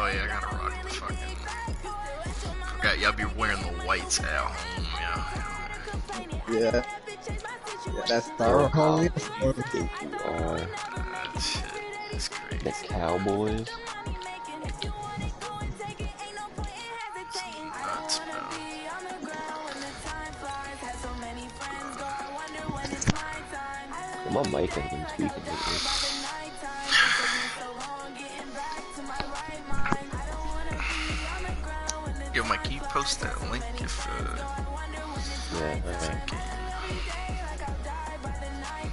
Oh yeah, I gotta rock the fucking. Forgot y'all be wearing the whites at home, Yeah, that's our homie. That shit is crazy. The Cowboys. Nuts, bro. Well, my mic has been tweaking lately. Yo, Mike, can you post that link if Yeah, you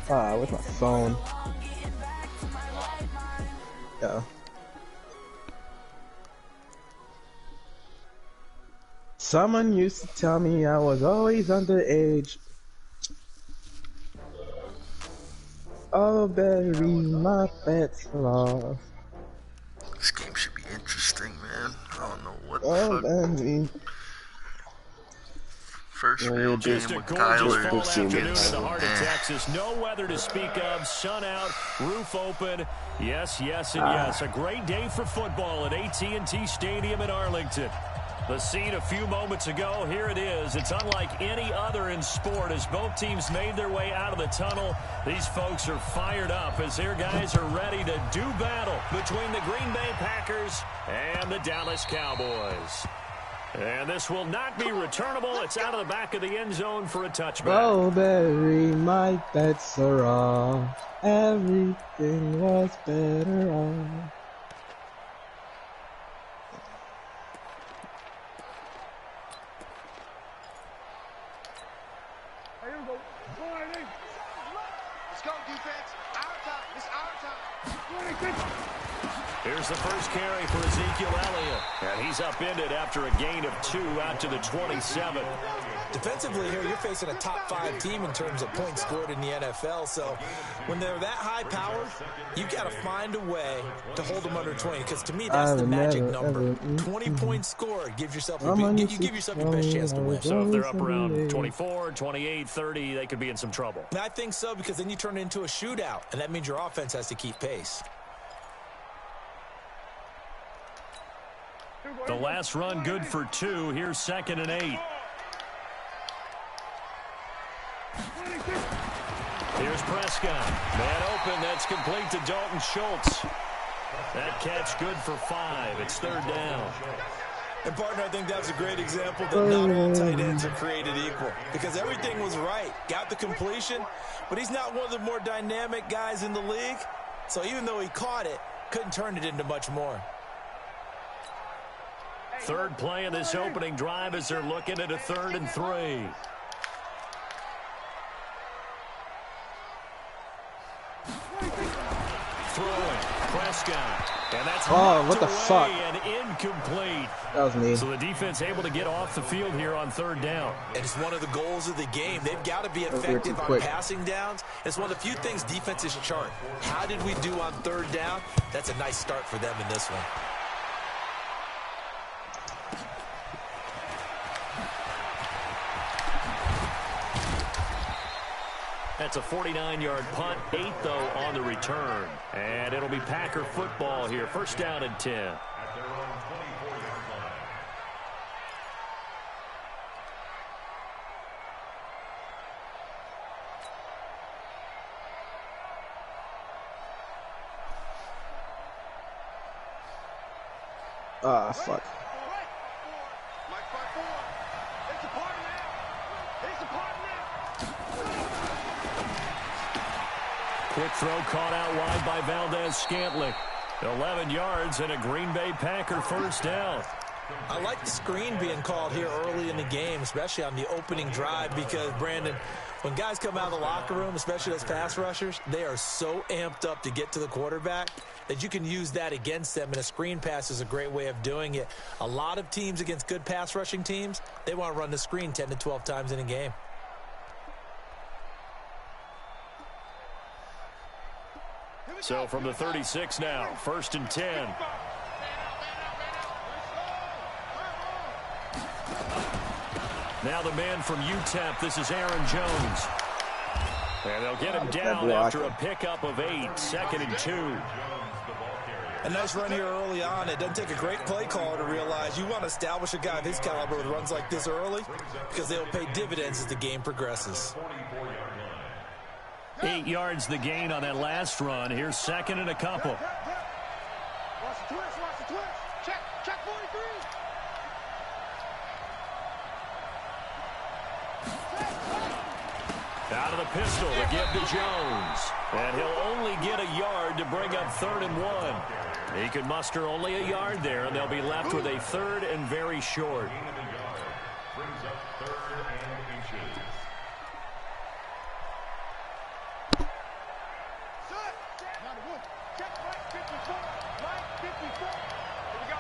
can? With my phone. Yeah. Someone used to tell me I was always underage. Oh, baby, my bets are off. This game should be interesting, man. I don't know what Oh, the fuck. baby. First real game with Tyler. Fall afternoon in the heart of Texas. No weather to speak of. Sun out, roof open. Yes, yes, and yes. A great day for football at AT&T Stadium in Arlington. The scene a few moments ago, here it is. It's unlike any other in sport as both teams made their way out of the tunnel. These folks are fired up as their guys are ready to do battle between the Green Bay Packers and the Dallas Cowboys. And this will not be returnable. It's out of the back of the end zone for a touchback. Oh, baby, my bets are off. Everything was better off. Here's the first carry for Ezekiel Elliott. And he's upended after a gain of 2 out to the 27. Defensively here, you're facing a top 5 team in terms of points scored in the NFL. So when they're that high powered, you got to find a way to hold them under 20. Because to me, that's the magic number. 20 points scored gives yourself your best chance to win. So if they're up around 24, 28, 30, they could be in some trouble. And I think so, because then you turn it into a shootout. And that means your offense has to keep pace. The last run good for 2. Here's 2nd and 8. Here's Prescott. Man open. That's complete to Dalton Schultz. That catch good for 5. It's 3rd down. And, partner, I think that's a great example that not all tight ends are created equal. Because everything was right. Got the completion, but he's not one of the more dynamic guys in the league. So even though he caught it, couldn't turn it into much more. Third play of this opening drive as they're looking at a 3rd and 3. Throwing, Prescott. And that's what the fuck? And incomplete. That was me. So the defense able to get off the field here on 3rd down. And it's one of the goals of the game. They've got to be effective on passing downs. It's one of the few things defenses chart. How did we do on 3rd down? That's a nice start for them in this one. That's a 49-yard punt, 8 though on the return. And it'll be Packer football here. 1st down and 10. Ah, fuck. Quick throw caught out wide by Valdez-Scantling. 11 yards and a Green Bay Packer 1st down. I like the screen being called here early in the game, especially on the opening drive, because, Brandon, when guys come out of the locker room, especially those pass rushers, they are so amped up to get to the quarterback that you can use that against them, and a screen pass is a great way of doing it. A lot of teams against good pass rushing teams, they want to run the screen 10 to 12 times in a game. So from the 36 now, 1st and 10. Now the man from UTEP, this is Aaron Jones. And they'll get him down after a pickup of 8, 2nd and 2. A nice run here early on. It doesn't take a great play caller to realize you want to establish a guy of his caliber with runs like this early because they'll pay dividends as the game progresses. 8 yards the gain on that last run. Here's second and a couple. Watch the twist, watch the twist. Check 43. Out of the pistol to give to Jones. And he'll only get a yard to bring up 3rd and 1. He could muster only a yard there, and they'll be left with a 3rd and very short. Brings up 3rd and inches. Check right 54. Right 54. Here we go.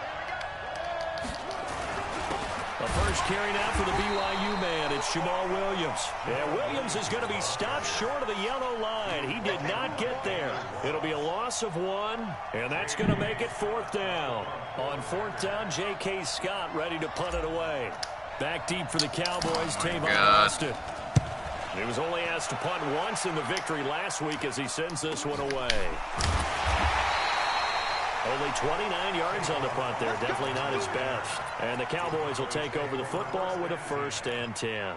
The first carry now for the BYU man. It's Jamal Williams. And Williams is going to be stopped short of the yellow line. He did not get there. It'll be a loss of 1, and that's going to make it 4th down. On 4th down, J.K. Scott ready to punt it away. Back deep for the Cowboys, Tavon Austin. He was only asked to punt once in the victory last week as he sends this one away. Only 29 yards on the punt there. Definitely not his best. And the Cowboys will take over the football with a 1st and 10.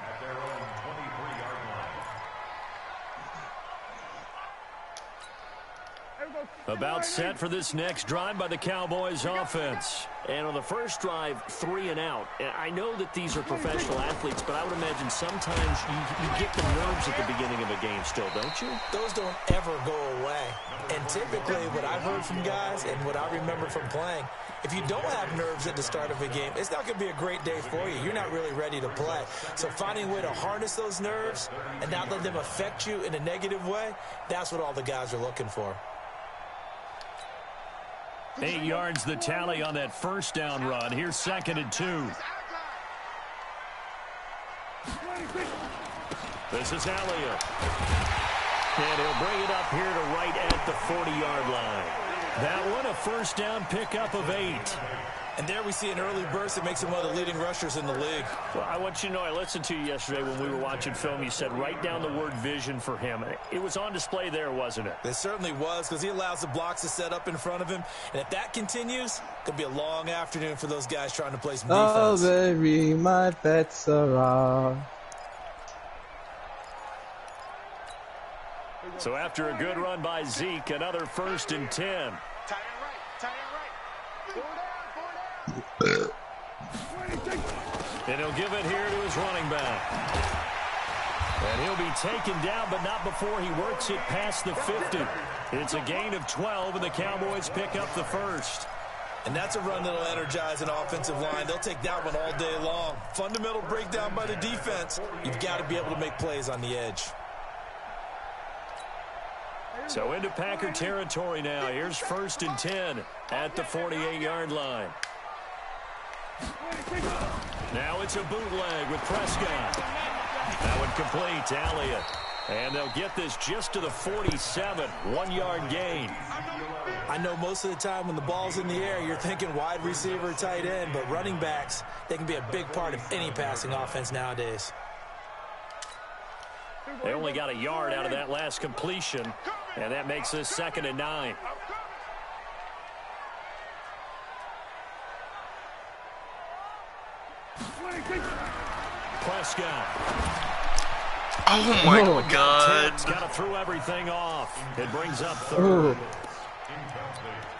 About set for this next drive by the Cowboys offense. And on the first drive, 3 and out. And I know that these are professional athletes, but I would imagine sometimes you get the nerves at the beginning of a game still, don't you? Those don't ever go away. And typically what I've heard from guys and what I remember from playing, if you don't have nerves at the start of a game, it's not going to be a great day for you. You're not really ready to play. So finding a way to harness those nerves and not let them affect you in a negative way, that's what all the guys are looking for. 8 yards the tally on that first down run. Here's 2nd and 2. This is Elliott. And he'll bring it up here to right at the 40-yard line. That one, a first down pickup of 8. And there we see an early burst that makes him one of the leading rushers in the league. Well, I want you to know, I listened to you yesterday when we were watching film. You said write down the word vision for him. It was on display there, wasn't it? It certainly was, because he allows the blocks to set up in front of him. And if that continues, it could be a long afternoon for those guys trying to play some defense. Oh, baby, my bets are off. So after a good run by Zeke, another 1st and 10. Tie it right. And he'll give it here to his running back. And he'll be taken down, but not before he works it past the 50. It's a gain of 12, and the Cowboys pick up the 1st. And that's a run that'll energize an offensive line. They'll take that one all day long. Fundamental breakdown by the defense. You've got to be able to make plays on the edge. So into Packer territory now. Here's 1st and 10 at the 48-yard line. Now it's a bootleg with Prescott. That one complete to Elliott. And they'll get this just to the 47, 1-yard gain. I know most of the time when the ball's in the air, you're thinking wide receiver, tight end, but running backs, they can be a big part of any passing offense nowadays. They only got a yard out of that last completion, and that makes this 2nd and 9. Prescott. Oh my God. Got to throw everything off. It brings up 3rd.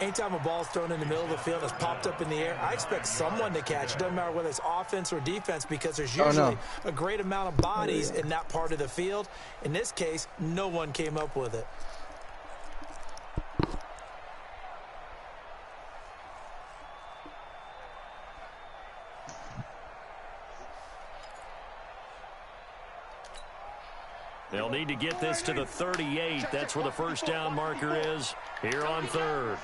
Anytime a ball's thrown in the middle of the field, it's popped up in the air, I expect someone to catch. It doesn't matter whether it's offense or defense, because there's usually a great amount of bodies in that part of the field. In this case, no one came up with it. They'll need to get this to the 38. That's where the first down marker is here on 3rd.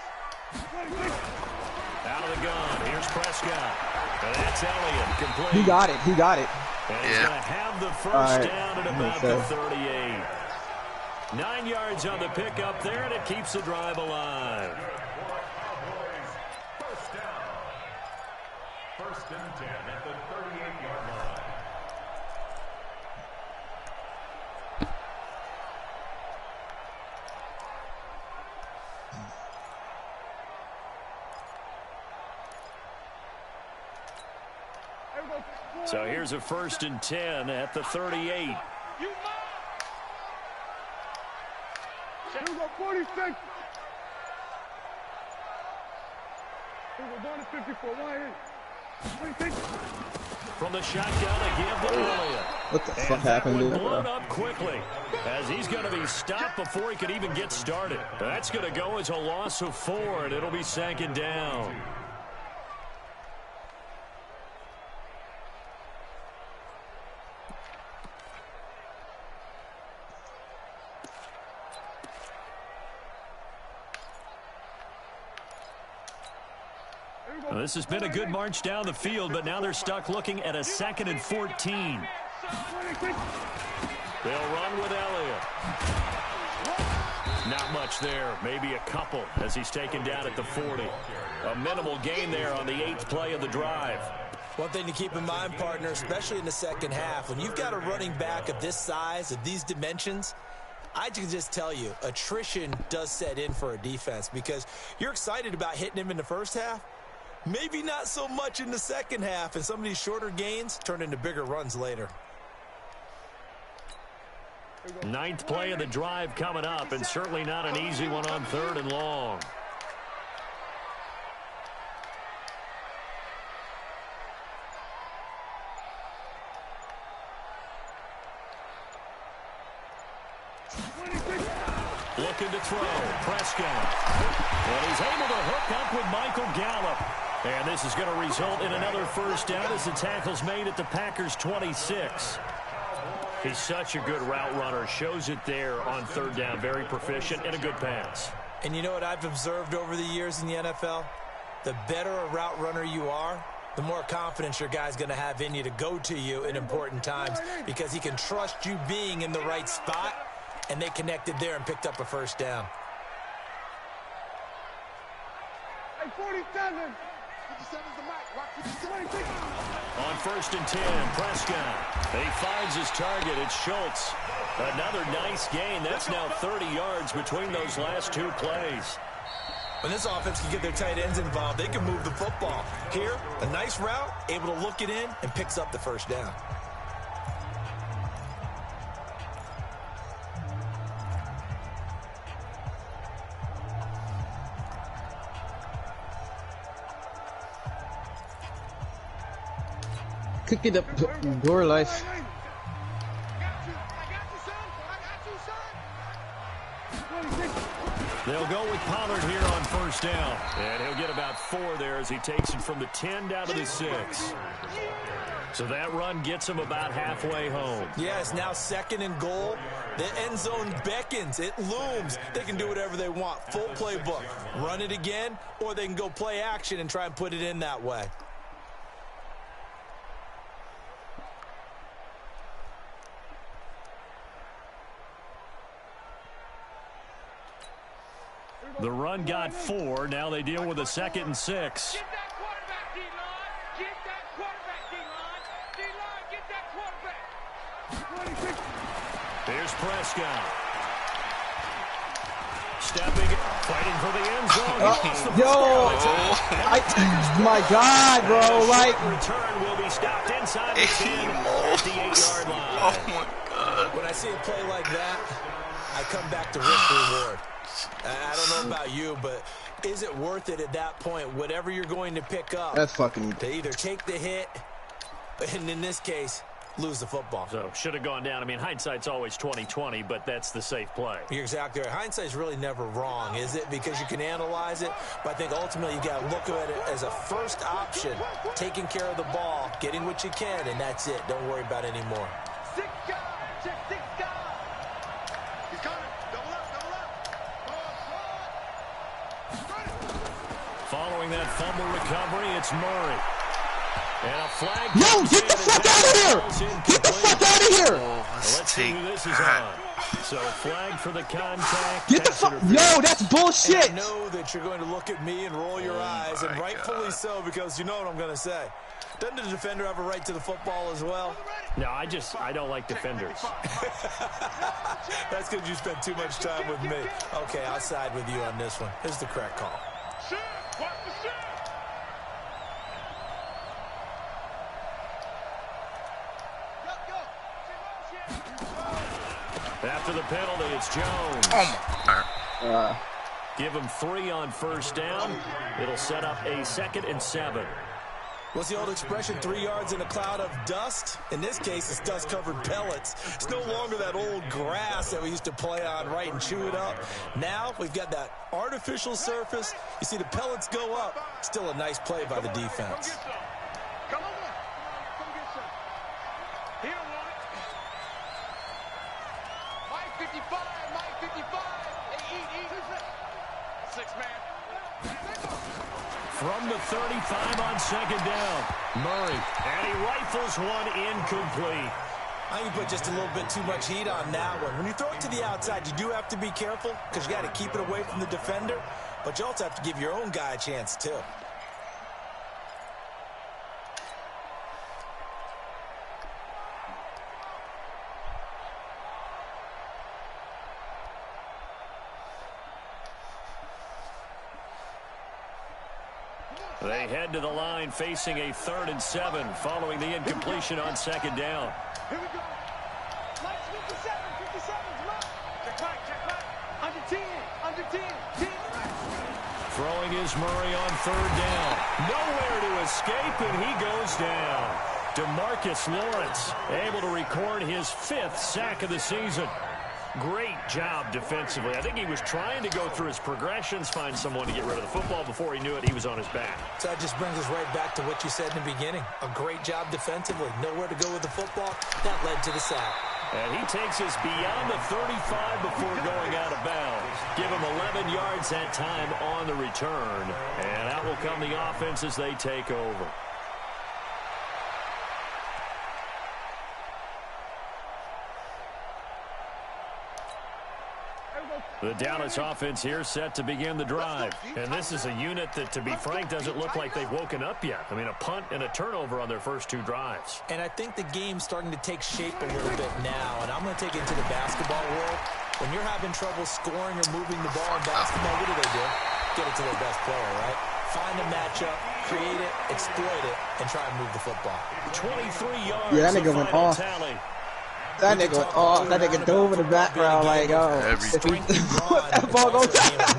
Out of the gun. Here's Prescott. And that's Elliott. Complete. He got it. He got it. And he's going to have the first down at about the 38. 9 yards on the pickup there, and it keeps the drive alive. First down. 1st and 10 at the 38-yard line. So here's a 1st and 10 at the 38. Here we go, 46. Here we go, going to 54. 1 From the shotgun again to Elliott. What the fuck happened, dude? Blown up quickly as he's going to be stopped before he could even get started. That's going to go as a loss of 4, and it'll be 2nd down. Well, this has been a good march down the field, but now they're stuck looking at a 2nd and 14. They'll run with Elliott. Not much there, maybe a couple as he's taken down at the 40. A minimal gain there on the 8th play of the drive. One thing to keep in mind, partner, especially in the second half, when you've got a running back of this size, of these dimensions, I can just tell you, attrition does set in for a defense because you're excited about hitting him in the first half. Maybe not so much in the second half, and some of these shorter gains turn into bigger runs later. 9th play of the drive coming up, and certainly not an easy one on 3rd and long. Looking to throw, Prescott. And he's able to hook up with Michael Gallup. And this is going to result in another 1st down as the tackle's made at the Packers' 26. He's such a good route runner. Shows it there on 3rd down. Very proficient and a good pass. And you know what I've observed over the years in the NFL? The better a route runner you are, the more confidence your guy's going to have in you to go to you in important times because he can trust you being in the right spot, and they connected there and picked up a 1st down. Hey, 47. 57's the mic. Watch 26. On 1st and 10, Prescott. He finds his target. It's Schultz. Another nice gain. That's now 30 yards between those last 2 plays. When this offense can get their tight ends involved, they can move the football. Here, a nice route, able to look it in, and picks up the 1st down. Cook it up, door life. They'll go with Pollard here on 1st down. And he'll get about 4 there as he takes it from the 10 down to the 6. So that run gets him about halfway home. Yeah, it's now 2nd and goal. The end zone beckons. It looms. They can do whatever they want. Full playbook. Run it again, or they can go play action and try and put it in that way. The run got 4. Now they deal with a 2nd and 6. Get that quarterback, D-line. Get that quarterback, D-line. D-line, get that quarterback. 26. Here's Prescott. Stepping, fighting for the end zone. My God, bro, like. Return will be stopped inside the 10 at the 8-yard line. Oh my God. When I see a play like that, I come back to risk reward. I don't know about you, but is it worth it at that point, whatever you're going to pick up, That's fucking. to either take the hit, and in this case, lose the football? So should have gone down. I mean, hindsight's always 20/20, but that's the safe play. You're exactly right. Hindsight's really never wrong, is it? Because you can analyze it, but I think ultimately you got to look at it as a first option, taking care of the ball, getting what you can, and that's it. Don't worry about it anymore. 6 guys. Check 6 guys. He's coming. Double up, double up. Following that fumble recovery, it's Murray. And a flag. Yo, get the fuck out of here! Get the fuck out of here! Oh, Let's see who this is on. So flag for the contact. Get the fuck. Yo, that's bullshit. And I know that you're going to look at me and roll your eyes, and rightfully so, because you know what I'm going to say. Doesn't the defender have a right to the football as well? No, I don't like defenders. That's because you spent too much time with me. Okay, I'll side with you on this one. Here's the correct call. Shoot. Watch the shoot. After the penalty, it's Jones. Oh my. Give him 3 on first down. It'll set up a 2nd and 7. What's the old expression, 3 yards in a cloud of dust? In this case, it's dust-covered pellets. It's no longer that old grass that we used to play on, right, and chew it up. Now we've got that artificial surface. You see the pellets go up. Still a nice play by the defense. Come on. Come get some. He don't want it. Mike 55. Mike 55. Hey, eat. 6 man. From the 35 on 2nd down. Murray. And he rifles one incomplete. I think you put just a little bit too much heat on that one. When you throw it to the outside, you do have to be careful because you got to keep it away from the defender. But you also have to give your own guy a chance, too. They head to the line facing a 3rd and 7 following the incompletion on 2nd down. Here we go. Mike's 57. 57's Mike. Check back. Under 10. Under 10. 10. Throwing is Murray on 3rd down. Nowhere to escape, and he goes down. DeMarcus Lawrence able to record his 5th sack of the season. Great job defensively. I think he was trying to go through his progressions, find someone to get rid of the football. Before he knew it, he was on his back. So that just brings us right back to what you said in the beginning. A great job defensively. Nowhere to go with the football. That led to the sack. And he takes us beyond the 35 before going out of bounds. Give him 11 yards that time on the return. And out will come the offense as they take over. The Dallas offense here set to begin the drive. And this is a unit that, to be frank, doesn't look like they've woken up yet. I mean, a punt and a turnover on their first 2 drives. And I think the game's starting to take shape a little bit now. And I'm going to take it into the basketball world. When you're having trouble scoring or moving the ball in basketball, what do? Get it to their best player, right? Find a matchup, create it, exploit it, and try and move the football. 23 yards. Yeah, that nigga went off. Tally. That nigga dove in the background like, that ball goes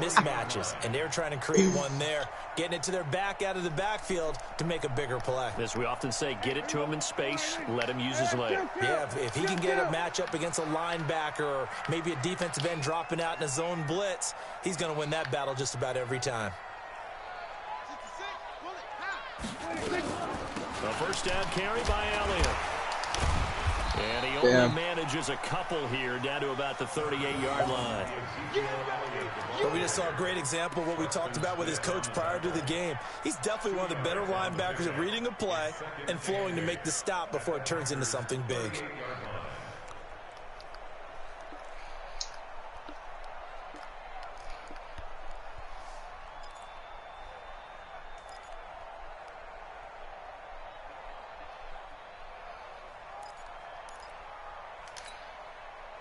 mismatches, and they're trying to create one there, getting it to their back out of the backfield to make a bigger play. As we often say, get it to him in space, let him use his leg. Yeah, if he can get a matchup against a linebacker or maybe a defensive end dropping out in a zone blitz, he's going to win that battle just about every time. A first down carry by Elliott. And he only manages a couple here down to about the 38-yard line. But we just saw a great example of what we talked about with his coach prior to the game. He's definitely one of the better linebackers at reading a play and flowing to make the stop before it turns into something big.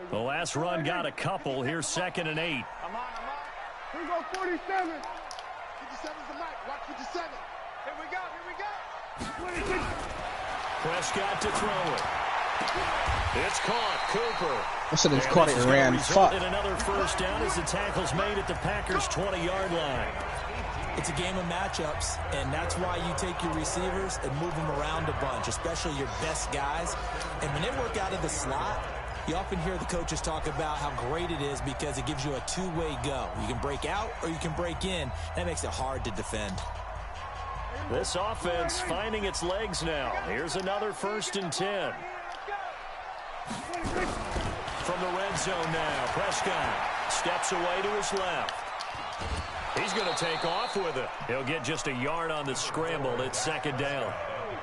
The last run got a couple. Here's 2nd and 8. I'm on. Here we go, 47. 57's the mic. Watch 57. Here we go. 26. Prescott to throw it. It's caught. Cooper. I should have caught it and ran. Fuck. And another first down as the tackle's made at the Packers' 20-yard line. It's a game of matchups, and that's why you take your receivers and move them around a bunch, especially your best guys. And when they work out of the slot, you often hear the coaches talk about how great it is because it gives you a two-way go. You can break out or you can break in. That makes it hard to defend. This offense finding its legs now. Here's another 1st and 10. From the red zone now, Prescott steps away to his left. He's going to take off with it. He'll get just a yard on the scramble. It's 2nd down.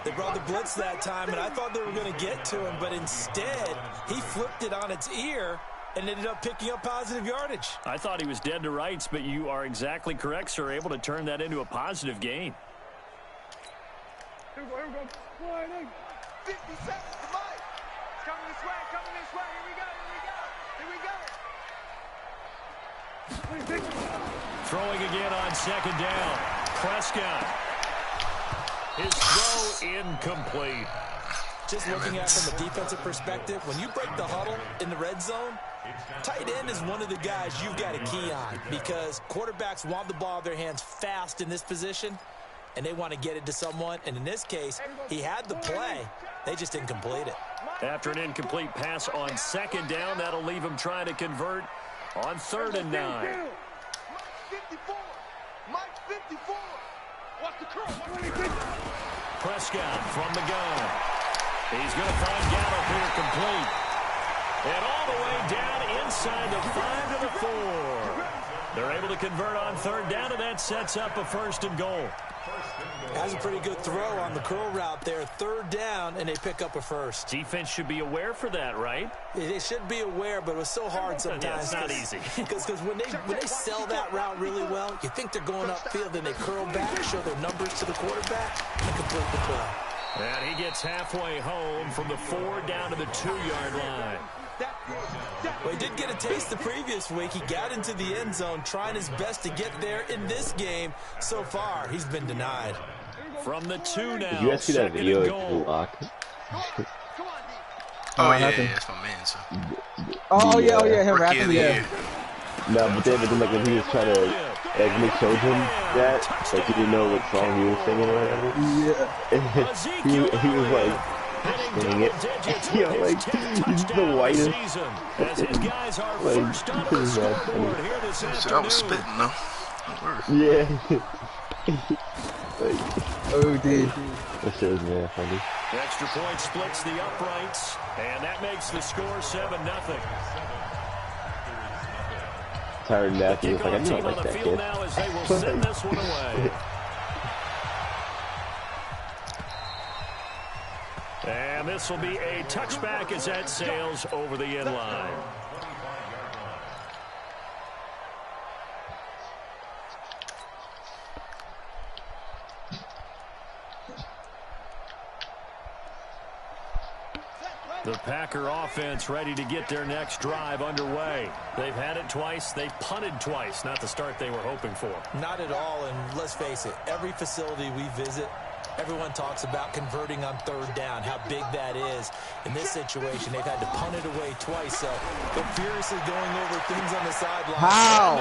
They brought the blitz that time, and I thought they were going to get to him, but instead, he flipped it on its ear and ended up picking up positive yardage. I thought he was dead to rights, but you are exactly correct, sir. Able to turn that into a positive gain. Here we go. 57's the mic. It's coming this way. Here we go. Throwing again on 2nd down. Prescott. His throw incomplete. Just looking at it from a defensive perspective, when you break the huddle in the red zone, Tight end is one of the guys you've got to key on because quarterbacks want the ball in their hands fast in this position, and they want to get it to someone. And in this case, he had the play. They just didn't complete it. After an incomplete pass on second down, that'll leave him trying to convert on 3rd and 9. Prescott from the gun. He's going to find Gallup here complete. And all the way down inside the 5 to the 4. They're able to convert on 3rd down, and that sets up a 1st and goal. That's a pretty good throw on the curl route there. 3rd down, and they pick up a 1st. Defense should be aware for that, right? They should be aware, but it was so hard sometimes. Yeah, it's not easy. Because when they sell that route really well, you think they're going upfield, then they curl back, show their numbers to the quarterback, and complete the play. And he gets halfway home from the 4 down to the 2-yard line. Well, he did get a taste the previous week. He got into the end zone, trying his best to get there in this game. So far, he's been denied. From the 2 now. Did you guys see that video of the lock? Oh, yeah, that's my man, so. Oh, yeah, him Rookie rapping, of the yeah. year. No, but then like when he was trying to, like when he showed him that, like he didn't know what song he was singing or whatever. Yeah. he was like, dang it. You know, like, he's the whitest. So I was spitting, though. Yeah. Oh, dude. That shit was mad funny. The extra point splits the uprights, and that makes the score 7-0. Tyron Matthew was like, I do not like that kid. Now as they will send this one away. And this will be a touchback as that sails over the end line. The Packer offense ready to get their next drive underway. They've had it twice. They've punted twice. Not the start they were hoping for. Not at all, and let's face it, every facility we visit, everyone talks about converting on 3rd down, how big that is. In this situation, they've had to punt it away twice, so they're furiously going over things on the sideline. How?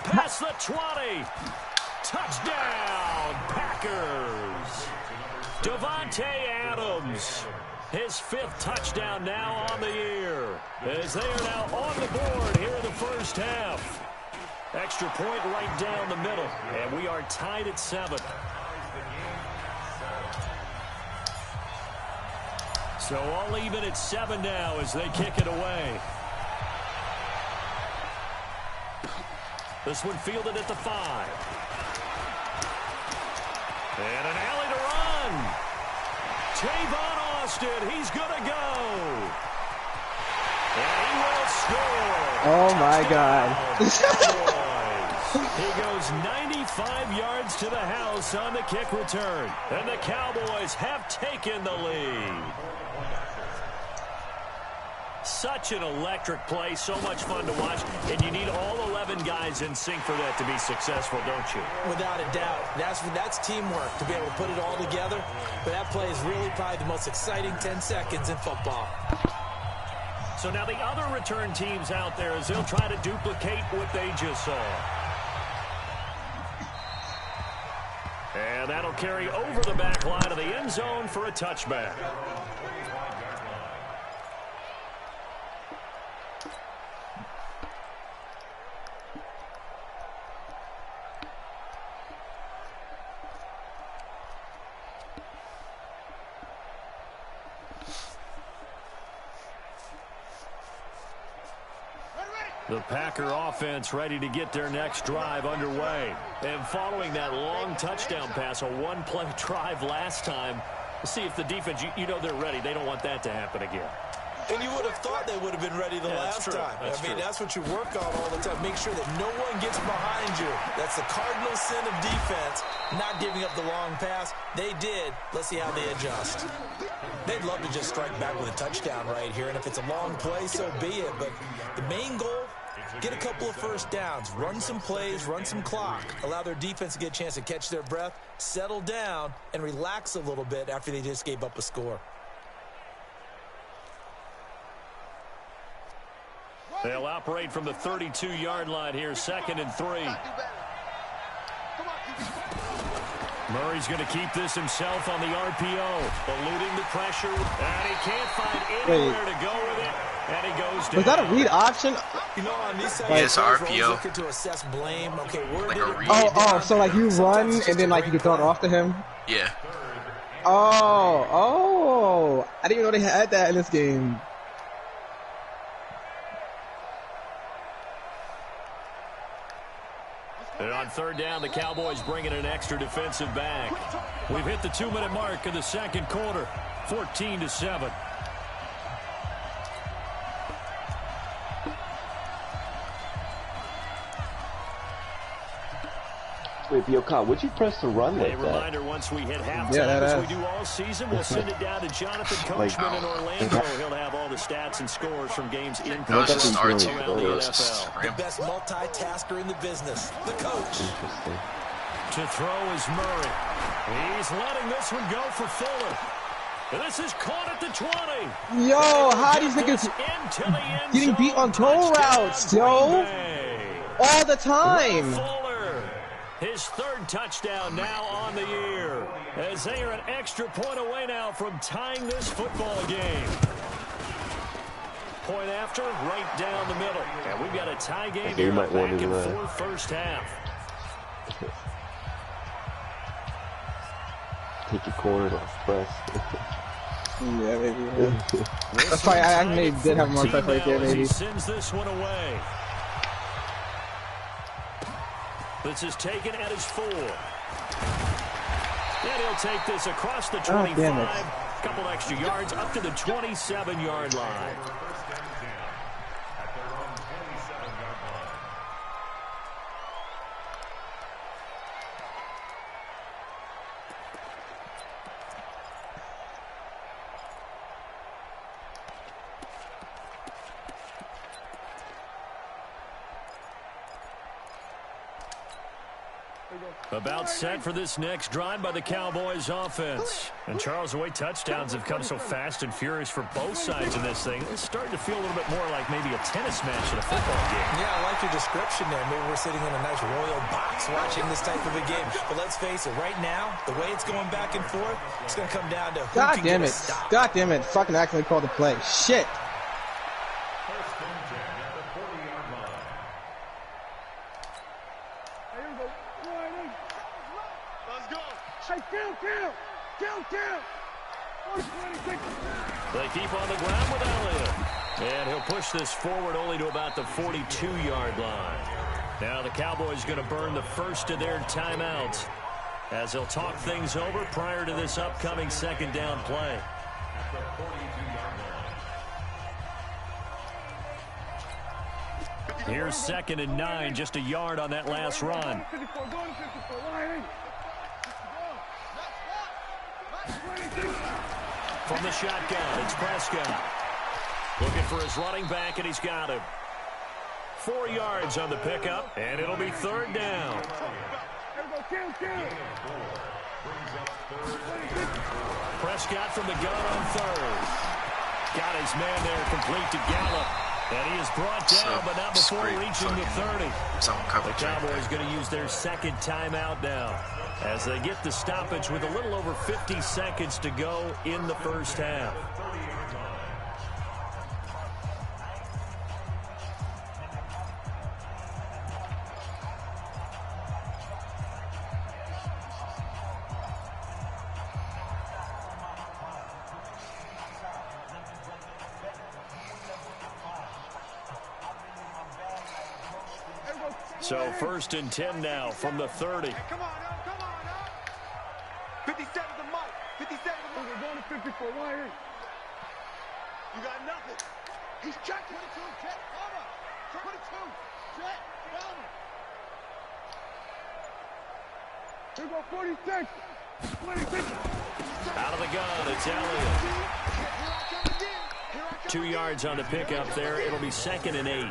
Past the 20. Touchdown, Packers. Devontae Adams, his 5th touchdown now on the year, as they are now on the board here in the first half. Extra point right down the middle, and we are tied at 7. So all even at 7 now as they kick it away. This one fielded at the 5. And an alley to run. Tavon Austin, he's going to go. And he will score. Oh, my God. He goes 95 yards to the house on the kick return. And the Cowboys have taken the lead. Such an electric play, so much fun to watch, and you need all 11 guys in sync for that to be successful, don't you? Without a doubt. That's teamwork to be able to put it all together. But that play is really probably the most exciting 10 seconds in football. So now the other return teams out there as they'll try to duplicate what they just saw. And that'll carry over the back line of the end zone for a touchback. The Packer offense ready to get their next drive underway. And following that long touchdown pass, a one-play drive last time, see if the defense, you know they're ready. They don't want that to happen again. And you would have thought they would have been ready the last time. That's what you work on all the time. Make sure that no one gets behind you. That's the cardinal sin of defense, not giving up the long pass. They did. Let's see how they adjust. They'd love to just strike back with a touchdown right here, and if it's a long play, so be it. But the main goal, get a couple of first downs, run some plays, run some clock, allow their defense to get a chance to catch their breath, settle down, and relax a little bit after they just gave up a score. They'll operate from the 32-yard line here, 2nd and 3. Murray's going to keep this himself on the RPO, eluding the pressure, and he can't find anywhere to go with it, and he goes down. Was that a read option? You know, on these sides, it's RPO. looking to assess blame. Okay, where Like did a it read. Oh, so like you run and then like you can throw it off to him? Yeah. Oh, I didn't even know they had that in this game. And on 3rd down, the Cowboys bring in an extra defensive back. We've hit the 2-minute mark of the 2nd quarter, 14-7. Wait, yo, Kyle, would you press the run like that? A reminder, once we hit halftime, as we do all season, we'll send it down to Jonathan Coachman in Orlando. He'll have all the stats and scores from games in That was just around RT. the It was just NFL. The best multitasker in the business, the coach. To throw is Murray. He's letting this one go for Fuller. This is caught at the 20. Yo, how these niggas getting beat on toll routes, yo? All the time. His 3rd touchdown now on the year, as they are an extra point away now from tying this football game. Point after, right down the middle. And we've got a tie game here, back and forth first half. Take your corners off press. Yeah, maybe. Yeah. That's why I maybe did have more press right there, maybe. He sends this one away. This is taken at his 4. And he'll take this across the 25. Couple extra yards up to the 27-yard line. About set for this next drive by the Cowboys offense. And Charles, the way touchdowns have come so fast and furious for both sides of this thing, it's starting to feel a little bit more like maybe a tennis match in a football game. Yeah, I like your description there. Maybe we're sitting in a nice royal box watching this type of a game. But let's face it, right now, the way it's going back and forth, it's going to come down to who can get a stop. God damn it. Fucking accidentally called the play. Shit. They keep on the ground with Elliott. And he'll push this forward only to about the 42-yard line. Now the Cowboys going to burn the first of their timeouts as they'll talk things over prior to this upcoming 2nd down play. Here's 2nd and 9, just a yard on that last run. From the shotgun, it's Prescott. Looking for his running back, and he's got him. 4 yards on the pickup, and it'll be 3rd down. Prescott from the gun on 3rd. Got his man there complete to Gallup. And he is brought down, but not before reaching the 30. The Cowboys going to use their 2nd timeout now as they get the stoppage with a little over 50 seconds to go in the first half. So 1st and 10 now from the 30. Come on up, come on up. 57 the mark, 57 the mark. We're going to 54, why ain't? You got nothing. He's checked. 22, check, cover. 22, check, cover. Here we go, 46. 26. Out of the gun, it's Elliott. 2 yards on the pickup there. It'll be 2nd and 8.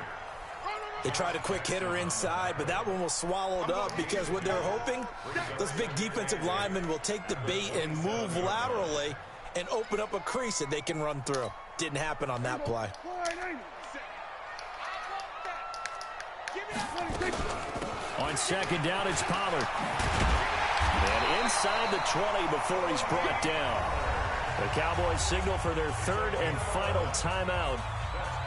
They tried a quick hitter inside, but that one was swallowed up because what they're hoping, those big defensive linemen will take the bait and move laterally and open up a crease that they can run through. Didn't happen on that play. On second down, it's Pollard. And inside the 20 before he's brought down. The Cowboys signal for their third and final timeout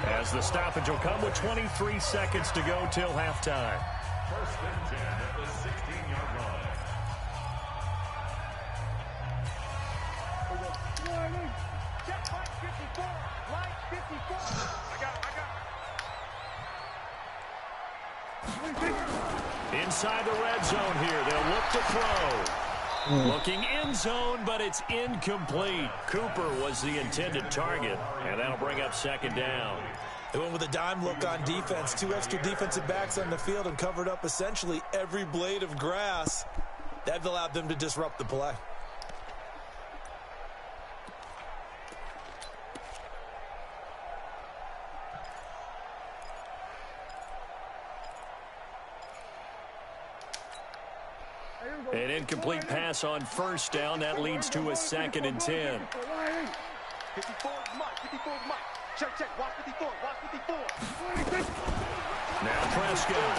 as the stoppage will come with 23 seconds to go till halftime. First and 10 at the 16-yard line. Check line 54. Line 54. I got it. Inside the red zone here, they'll look to throw. Looking end zone, but it's incomplete. Cooper was the intended target, and that'll bring up second down. They went with a dime look on defense. 2 extra defensive backs on the field and covered up essentially every blade of grass. That allowed them to disrupt the play. An incomplete pass on first down. That leads to a 2nd and 10. 54 is Mike. 54 is Mike. Check. Watch 54. Watch 54. Now Prescott.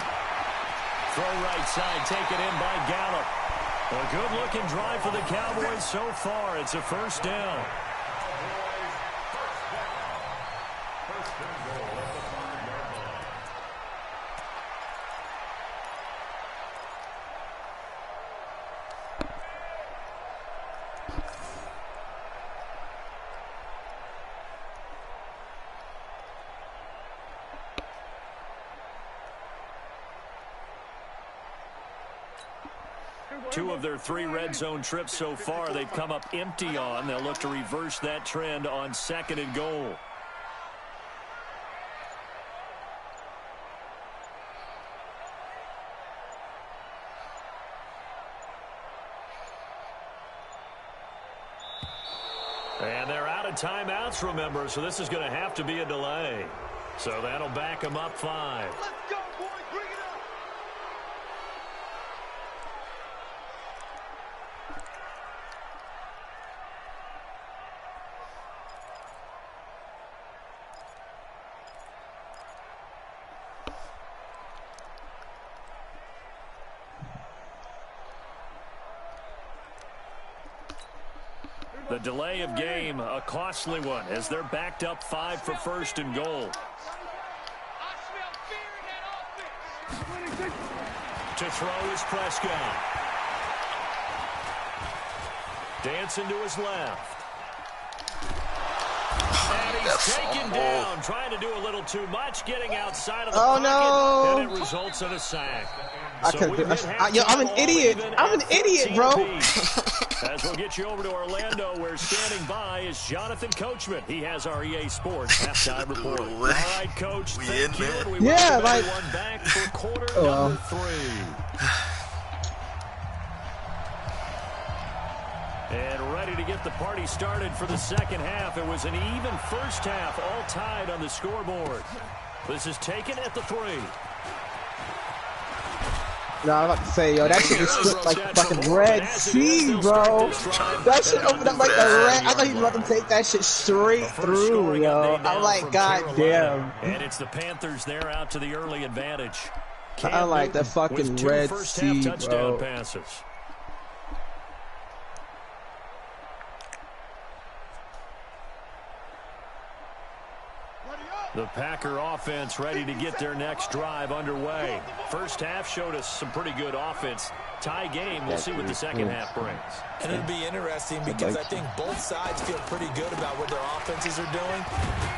Throw right side, taken in by Gallup. A good-looking drive for the Cowboys so far. It's a first down. First and goal at the 5-yard line. Two of their 3 red zone trips so far, they've come up empty on. They'll look to reverse that trend on 2nd and goal. And they're out of timeouts, remember, so this is going to have to be a delay. So that'll back them up 5. Let's go, boys. Bring it up. The delay of game, a costly one, as they're backed up 5 for first and goal. To throw is Prescott. Dancing to his left. And he's taken down, trying to do a little too much, getting outside of the pocket, no. and it results in a sack. I'm an idiot. I'm an idiot, bro. As we'll get you over to Orlando, where standing by is Jonathan Coachman. He has our EA Sports halftime report. All right, Coach, thank you. And we welcome everyone back for quarter number 3. And ready to get the party started for the second half. It was an even first half, all tied on the scoreboard. This is taken at the 3. No, I'm about to say, yo, that shit was stripped like fucking Red Sea, bro. That shit opened up like the red. I thought he was about to take that shit straight through, yo. I'm like, god damn. And it's the Panthers there out to the early advantage. I like the fucking Red Sea, touchdown bro. passes. The Packer offense ready to get their next drive underway. First half showed us some pretty good offense. Tie game, we'll see what the second half brings. And it'll be interesting because I think both sides feel pretty good about what their offenses are doing.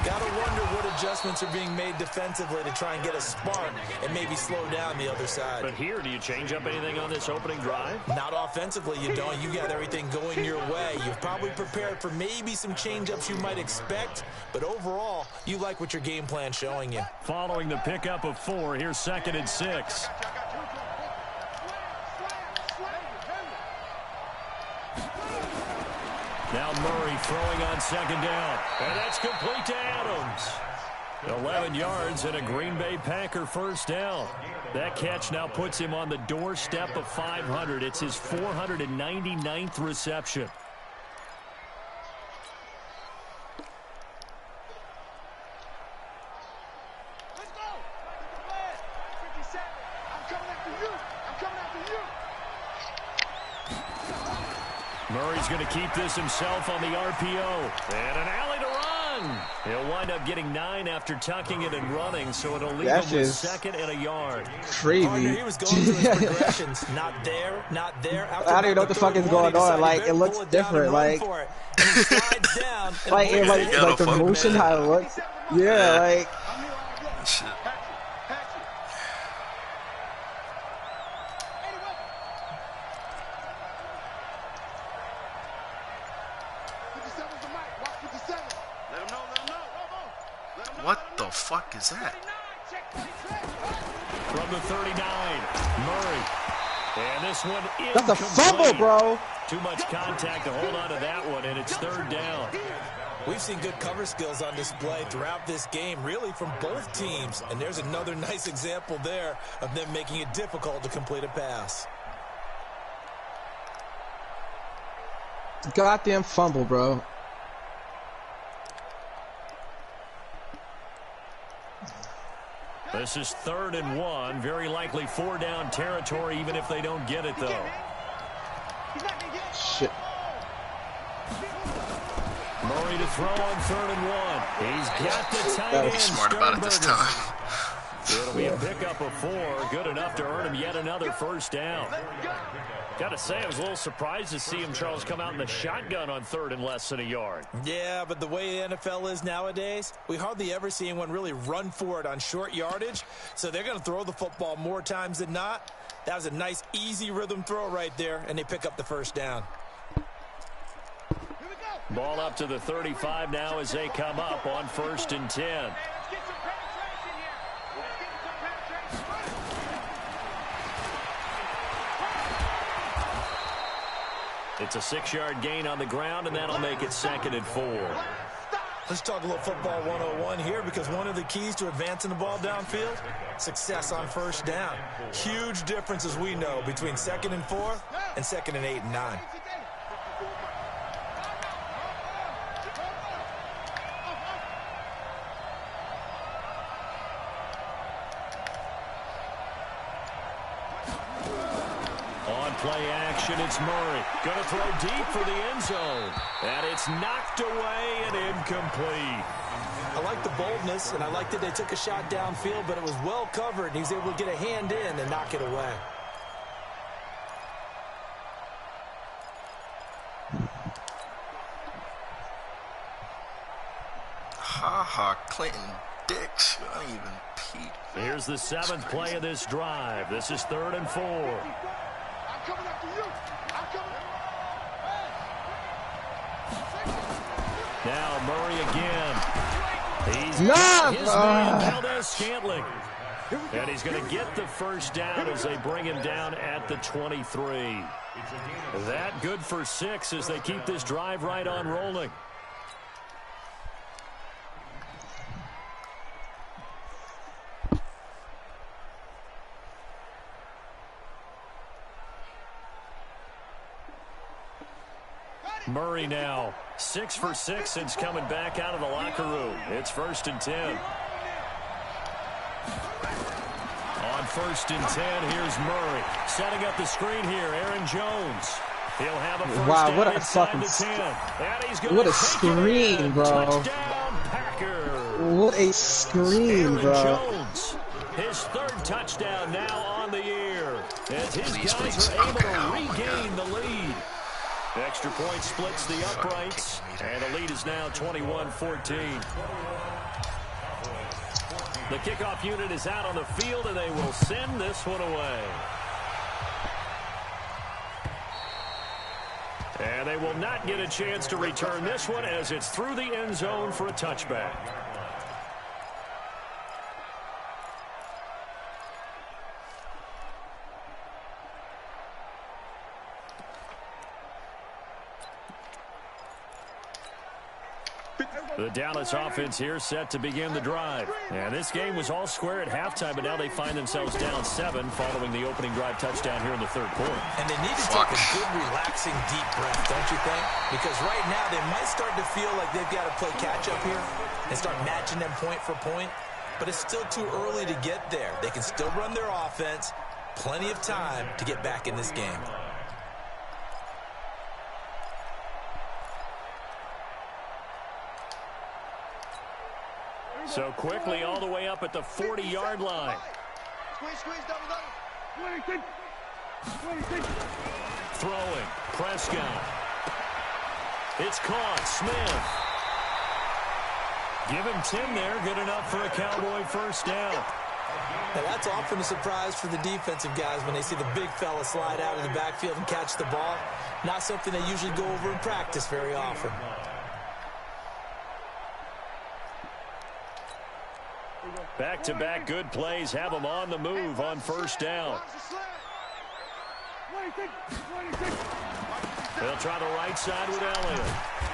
Got to wonder what adjustments are being made defensively to try and get a spark and maybe slow down the other side. But here, do you change up anything on this opening drive? Not offensively, you don't. You got everything going your way. You've probably prepared for maybe some change-ups you might expect, but overall, you like what your game plan showing you. Following the pickup of 4, here's 2nd and 6. Now Murray throwing on 2nd down. And that's complete to Adams. 11 yards and a Green Bay Packer first down. That catch now puts him on the doorstep of 500. It's his 499th reception. Murray's going to keep this himself on the RPO. And an alley to run. He'll wind up getting 9 after tucking it and running, so it'll leave him with 2nd and a yard. Crazy. He was going through his progressions. Not there, not there. After I don't even know what the fuck is going on. Like, it looks different. Like, like the motion, how it looks. Yeah, like. Shit. What the fuck is that? From the 39, Murray. And this one is That's a fumble, bro. Too much contact to hold on to that one, and it's 3rd down. We've seen good cover skills on display throughout this game, really from both teams. And there's another nice example there of them making it difficult to complete a pass. Goddamn fumble, bro. This is 3rd and 1. Very likely 4-down territory, even if they don't get it, though. Shit. Murray to throw on 3rd and 1. He's got the tight end. He's smart about it this time. It'll be a pickup of 4. Good enough to earn him yet another 1st down. Got to say, I was a little surprised to see him, Charles, come out in the shotgun on 3rd and less than a yard. Yeah, but the way the NFL is nowadays, we hardly ever see anyone really run for it on short yardage. So they're going to throw the football more times than not. That was a nice, easy rhythm throw right there, and they pick up the 1st down. Ball up to the 35 now as they come up on 1st and 10. It's a 6-yard gain on the ground, and that'll make it 2nd and 4. Let's talk a little football 101 here, because one of the keys to advancing the ball downfield, success on 1st down. Huge difference, as we know, between 2nd and 4 and 2nd and 8 and 9. Play action, it's Murray. Going to throw deep for the end zone. And it's knocked away and incomplete. I like the boldness, and I like that they took a shot downfield, but it was well covered, and he was able to get a hand in and knock it away. Clinton Dix. I don't even peek. Here's the 7th play of this drive. This is 3rd and 4. Now Murray again. He's his man, Valdez-Scantling. And he's going to get the 1st down as they bring him down at the 23. That good for 6 as they keep this drive right on rolling. Murray now 6 for 6 since coming back out of the locker room. It's 1st and 10. On 1st and 10, here's Murray setting up the screen here. Aaron Jones. He'll have a 1st down what a inside fucking the 10. And he's gonna what a take screen, it bro. Touchdown, Packers. What a screen, Aaron bro. Jones, his 3rd touchdown now on the year as his guys are able to regain the lead. Extra point splits the uprights, and the lead is now 21-14. The kickoff unit is out on the field, and they will send this one away. And they will not get a chance to return this one as it's through the end zone for a touchback. The Dallas offense here set to begin the drive. And this game was all square at halftime, but now they find themselves down 7 following the opening drive touchdown here in the 3rd quarter. And they need to take a good, relaxing, deep breath, don't you think? Because right now they might start to feel like they've got to play catch-up here and start matching them point for point. But it's still too early to get there. They can still run their offense, plenty of time to get back in this game. So quickly all the way up at the 40-yard line. Squeeze, double. Throwing. Prescott. It's caught. Smith. Give him 10 there. Good enough for a Cowboy first down. Now that's often a surprise for the defensive guys when they see the big fella slide out of the backfield and catch the ball. Not something they usually go over in practice very often. Back-to-back good plays have them on the move on first down. They'll try the right side with Elliott.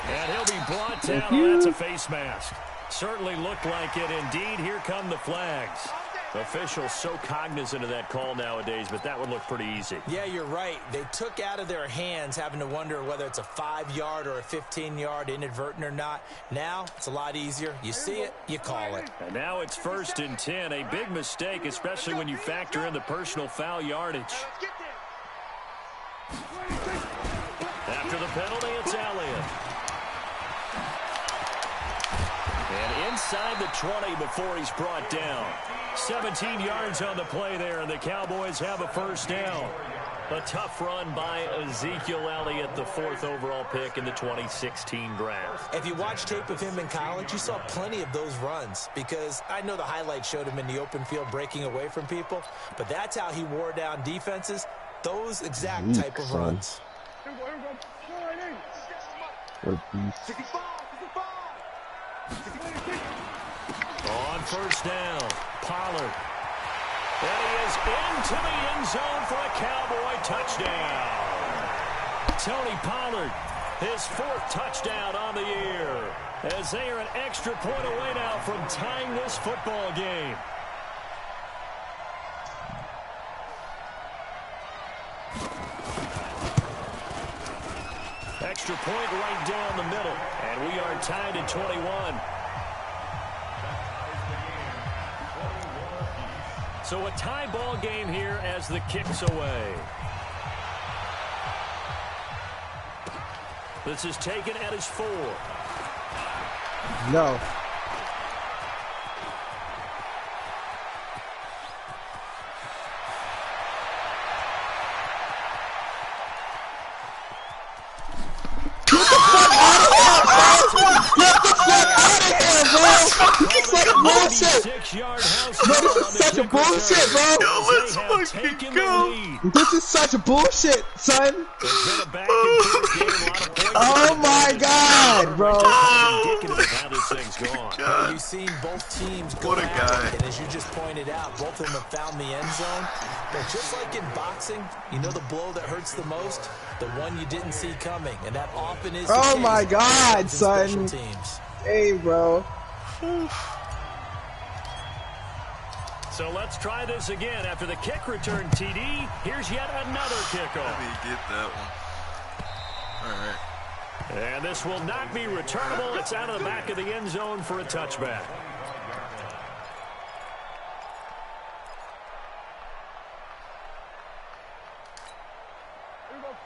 And he'll be brought down. Oh, that's a face mask. Certainly looked like it. Indeed, here come the flags. Officials so cognizant of that call nowadays, but that would look pretty easy. Yeah, you're right. They took out of their hands having to wonder whether it's a 5-yard or a 15-yard inadvertent or not. Now, it's a lot easier. You see it, you call it. And now it's 1st and 10. A big mistake, especially when you factor in the personal foul yardage. After the penalty, it's Elliott. And inside the 20 before he's brought down. 17 yards on the play there, and the Cowboys have a first down. A tough run by Ezekiel Elliott, the 4th overall pick in the 2016 draft. If you watch tape of him in college, you saw plenty of those runs, because I know the highlights showed him in the open field breaking away from people, but that's how he wore down defenses, those exact type of runs. On first down, Pollard. And he is into the end zone for a Cowboy touchdown. Tony Pollard, his 4th touchdown on the year, as they are an extra point away now from tying this football game. Extra point right down the middle, and we are tied at 21. So a tie ball game here as the kick's away. This is taken at his 4. No. Such a bullshit, bro. Yo, let's fucking go. This is such a bullshit, son. Oh my god, bro. You've seen both teams go at it, and as you just pointed out, both of them have found the end zone. But just like in boxing, you know the blow that hurts the most? The one you didn't see coming, and that often is the case. Oh my god, son. Hey, bro. So let's try this again. After the kick return, TD, here's yet another kickoff. Let me get that one. All right. And this will not be returnable. It's out of the back of the end zone for a touchback.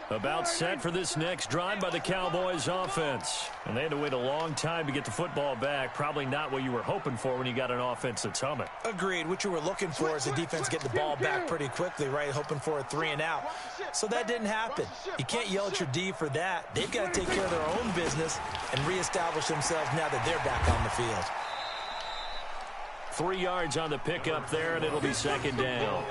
About set for this next drive by the Cowboys offense. And they had to wait a long time to get the football back. Probably not what you were hoping for when you got an offense that's humming. Agreed. What you were looking for is the defense getting the ball back pretty quickly, right? Hoping for a 3 and out. So that didn't happen. You can't yell at your D for that. They've got to take care of their own business and reestablish themselves now that they're back on the field. 3 yards on the pickup there, and it'll be 2nd down.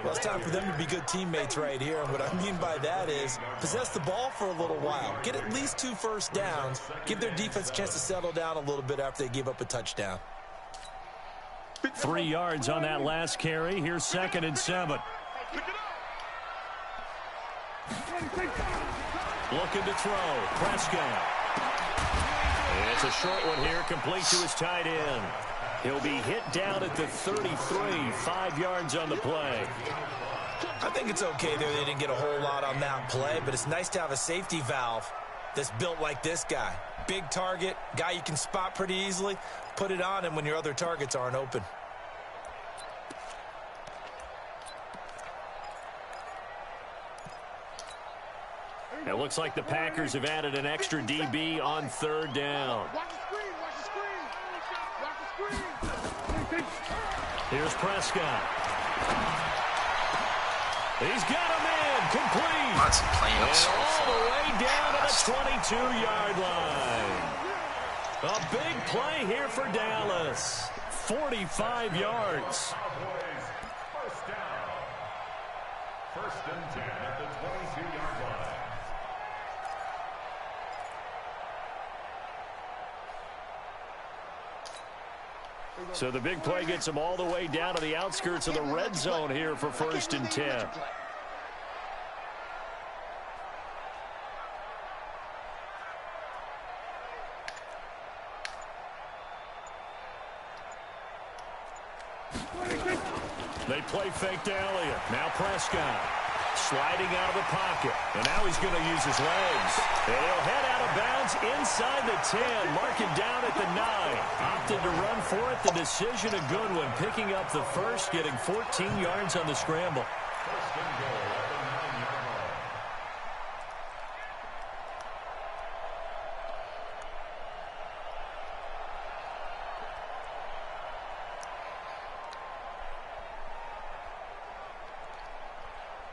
Well, it's time for them to be good teammates right here. And what I mean by that is possess the ball for a little while. Get at least 2 first downs. Give their defense a chance to settle down a little bit after they give up a touchdown. 3 yards on that last carry. Here's 2nd and 7. Looking to throw. Prescott. It's a short one here, complete to his tight end. He'll be hit down at the 33, 5 yards on the play. I think it's okay there. They didn't get a whole lot on that play, but it's nice to have a safety valve that's built like this guy. Big target, guy you can spot pretty easily. Put it on him when your other targets aren't open. It looks like the Packers have added an extra DB on 3rd down. Watch the screen, watch the screen. Watch the screen. Here's Prescott. He's got a man complete. That's playing up so all far. the way down to the 22-yard line. A big play here for Dallas. 45 yards. Cowboys, first down. 1st and 10 at the 22-yard line. So the big play gets them all the way down to the outskirts of the red zone here for 1st and 10. They play fake to Elliott. Now Prescott sliding out of the pocket. And now he's going to use his legs. And he'll head out of bounds inside the 10. Mark it down at the 9. Opted to run for it. The decision a good one. Picking up the first, getting 14 yards on the scramble. 1st and goal at the 9-yard line.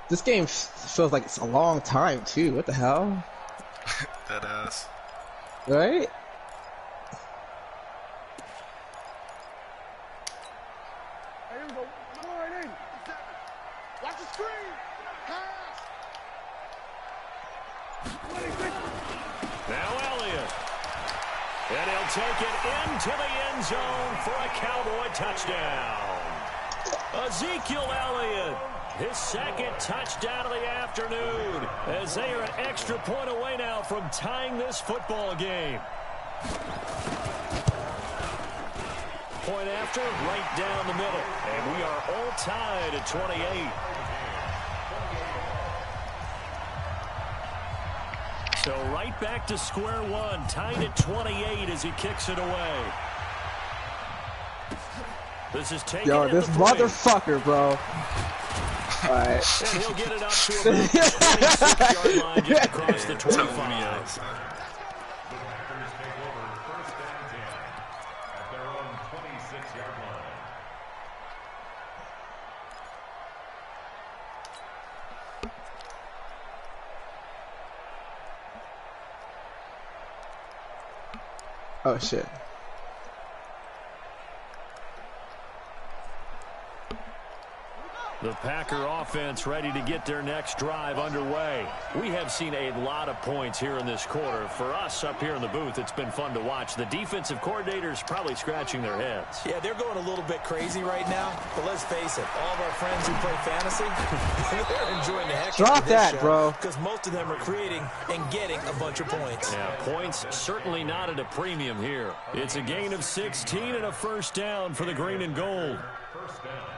This game feels like it's a long time too. What the hell? That ass. Right? Here we go. Go right in. Watch the screen. Pass. Now Elliott. And he'll take it into the end zone for a Cowboy touchdown. Ezekiel Elliott. His 2nd touchdown of the afternoon, as they are an extra point away now from tying this football game. Point after, right down the middle. And we are all tied at 28. So right back to square one, tied at 28 as he kicks it away. This is taken. Yo, this motherfucker, bro. All right. And he'll get it up to about the 26-yard line just across the 25. The Packers take over 1st and 10 at their own 26-yard line. Oh shit. The Packer offense ready to get their next drive underway. We have seen a lot of points here in this quarter. For us up here in the booth, it's been fun to watch. The defensive coordinators probably scratching their heads. Yeah, they're going a little bit crazy right now. But let's face it, all of our friends who play fantasy, they're enjoying the heck Drop out of this that, show, bro. because most of them are creating and getting a bunch of points. Yeah, points certainly not at a premium here. It's a gain of 16 and a 1st down for the green and gold. 1st down.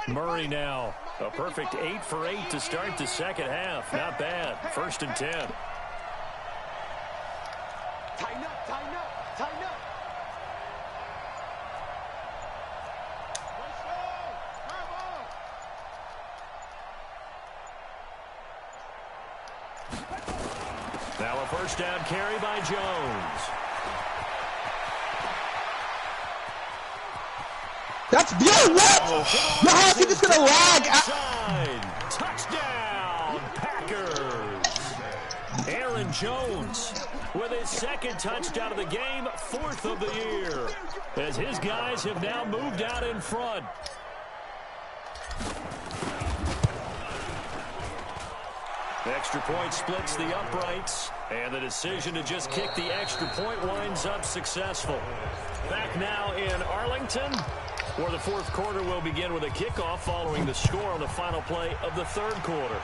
Murray now. A perfect 8 for 8 to start the 2nd half. Not bad. 1st and 10. Tighten up, tighten up, tighten up. Now a 1st down carry by Jones. That's yo, what? Yo, how is he just gonna lag? Touchdown, Packers. Aaron Jones with his 2nd touchdown of the game, 4th of the year, as his guys have now moved out in front. The extra point splits the uprights, and the decision to just kick the extra point winds up successful. Back now in Arlington, where the 4th quarter will begin with a kickoff following the score on the final play of the 3rd quarter.